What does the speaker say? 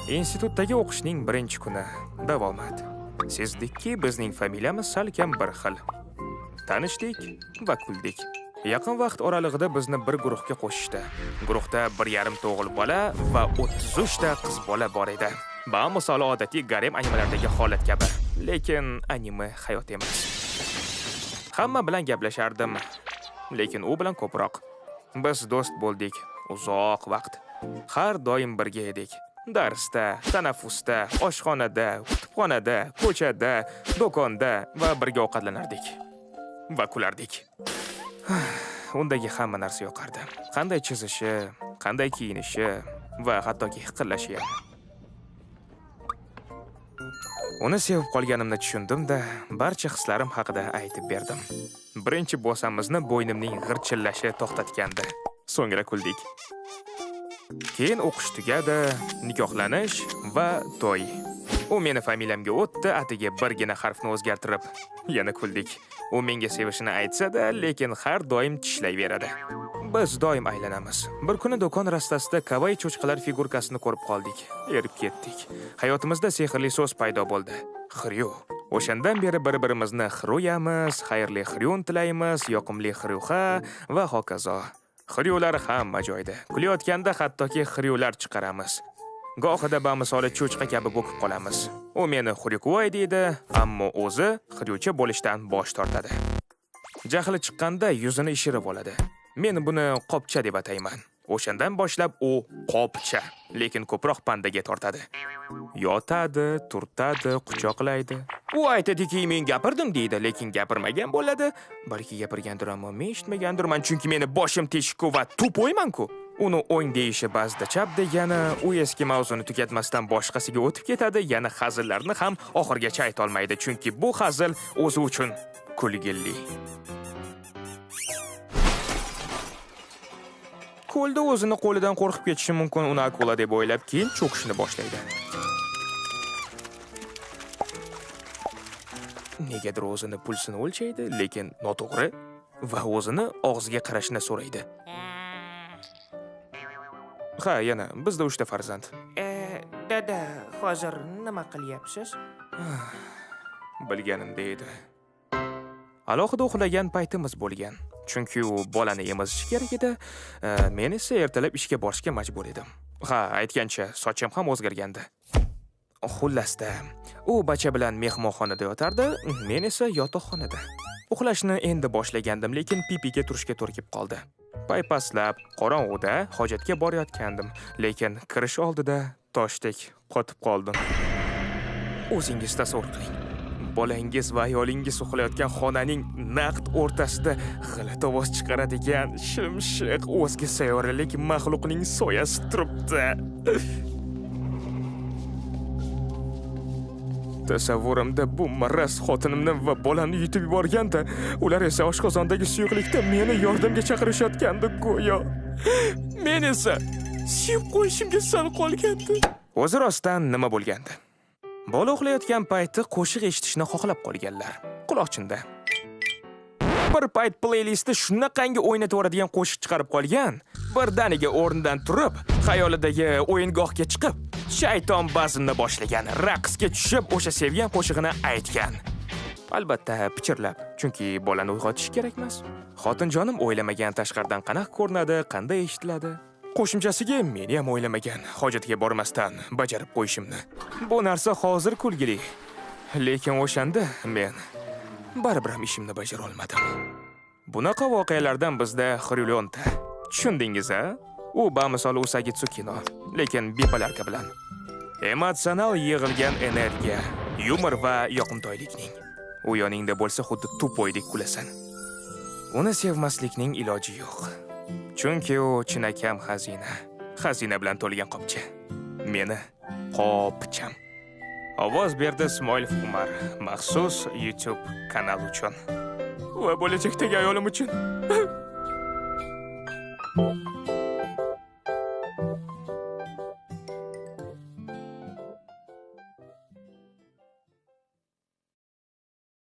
Institutdagi o'qishning birinchi kuni davomat. Sezdikki, bizning familiyamiz salkam bir xil. Tanishdik va kuldik. Yaqin vaqt oralig'ida bizni bir guruhga qo'shishdi. Guruhda 1,5 o'g'il bola va 33 ta qiz bola bor edi. Bu misoli odatiy garem animalardagi holat kabi, lekin anime hayot emas. Hamma bilan gaplashardim, lekin u bilan ko'proq. Biz do'st bo'ldik uzoq vaqt. Har doim birga edik. Darsda, tanaffusda, oshxonada, kutubxonada, ko'chada, do'konda va birga ovqatlanardik va kulardik. Undagi hamma narsa yoqardi. Qanday chizishi, qanday kiyinishi va hattoki hiqillashi ham. Uni sevib qolganimni tushundim-da, barcha hislarim haqida aytib berdim. Birinchi bosamizni bo'ynimning g'irchillashi to'xtatgandi. So'ngra kuldik. Keyin o'qish tugadi, nikohlanish va to'y. U meni familiyamga o'tdi, atiga birgina harfni o'zgartirib. Yana kuldik. U menga sevishini aytsa-da, lekin har doim tishlayveradi. Biz doim aylanamiz. Bir kuni do'kon rastasida kawaii cho'chqalar figurkasini ko'rib qoldik. Erib ketdik. Hayotimizda sehrli so'z paydo bo'ldi. Xiryu. O'shandan beri bir-birimizni xiruyamiz, xayrli xiryun tilaymiz, yoqimli xiryuha va hokazo. Xiryular hamma joyda. Kulayotganda hattoki xiryular chiqaramiz. Gohida bamisoli cho'chqa kabi bo'kib qolamiz. U meni xurikuvoy deydi, ammo o'zi xiryucha bo'lishdan bosh tortadi. Jahli chiqqanda yuzini ishirib oladi. Men buni qopcha deb atayman. O'shandan boshlab u qopcha, lekin ko'proq pandaga tortadi. Yotadi, turtadi, quchoqlaydi. U aytadiki, men gapirdim deydi, lekin gapirmagan bo'ladi. Balki gapirgandir, ammo men eshitmagandirman, chunki meni boshim teshikku va tupoyman-ku. Uni o'ng deyishi ba'zida chap degani, u eski mavzuni tugatmasdan boshqasiga o'tib ketadi, yana hazillarni ham oxirgacha ayta olmaydi, chunki bu hazil o'zi uchun kulgili. Ko'lda o'zini qo'lidan qo'rqib ketishi mumkin, uni akula deb o'ylab, keyin cho'kishni boshlaydi. Negadir o'zini pulsini o'lchaydi, lekin noto'g'ri va o'zini og'ziga qarashini so'raydi. Ha, yana bizda 3 ta farzand. Dada, hozir nima qilyapsiz? Bilganimda edi. Alohida uxlagan paytimiz bo'lgan. Chunki u bolani emizishi kerak edi. Men esa ertalab ishga borishga majbur edim. Ha, aytgancha, sochim ham o'zgargandi. Xullasda, u bacha bilan mehmonxonada yotardi, men esa yotoqxonada. Uxlashni endi boshlagandim, lekin pipiga turishga to'g'ri kelib qoldi. Paypaslab, qorong'uda hojatga borayotgandim, lekin kirish oldida toshdek qotib qoldim. O'zingiz tasavvur qiling. Bolangiz va ayolingiz uxlayotgan xonaning naqd o'rtasida g'alati ovoz chiqaradigan shimshiq o'zga sayyoralik maxluqning soyasi turibdi. Tasavvurimda bu maraz xotinimni va bolani yutib yuborganda, ular esa oshqozondagi suyuqlikda meni yordamga chaqirishayotgandi go'yo. Men esa suyib qo'yishimga sal qolgandi. O'zi rostdan nima bo'lgandi? Bola uxlayotgan payti qo'shiq eshitishni xohlab qolganlar. Quloqchinda. Bir payt playlisti shunaqangi o'ynataveradigan qo'shiq chiqarib qolgan, birdaniga o'rnidan turib, xayolidagi o'yingohga chiqib, shayton bazmni boshlagan, raqsga tushib, o'sha sevgan qo'shig'ini aytgan. Albatta, pichirlab, chunki bolani uyg'otish kerakmas. Xotinjonim o'ylamagan tashqaridan qanaqa ko'rinadi, qanday eshitiladi. Qo'shimchasiga meni ham o'ylamagan, hojatga bormasdan bajarib qo'yishimni. Bu narsa hozir kulgili. Lekin o'shanda men baribir ham ishimni bajara olmadim. Bunaqa voqealardan bizda xrilyonta. Tushundingiz-a? U bamisol Usagi kino, lekin bipolarka bilan. Emotsional yig'ilgan energiya, yumor va yoqimtoylikning. U yoningda bo'lsa xuddi tupoydek kulasan. Uni sevmaslikning iloji yo'q. Chunki u chinakam xazina bilan to'lgan qopcha. Meni qopcham. Ovoz berdi Ismoilov Umar, maxsus YouTube kanal uchun va bo'lajakdagi ayolim uchun.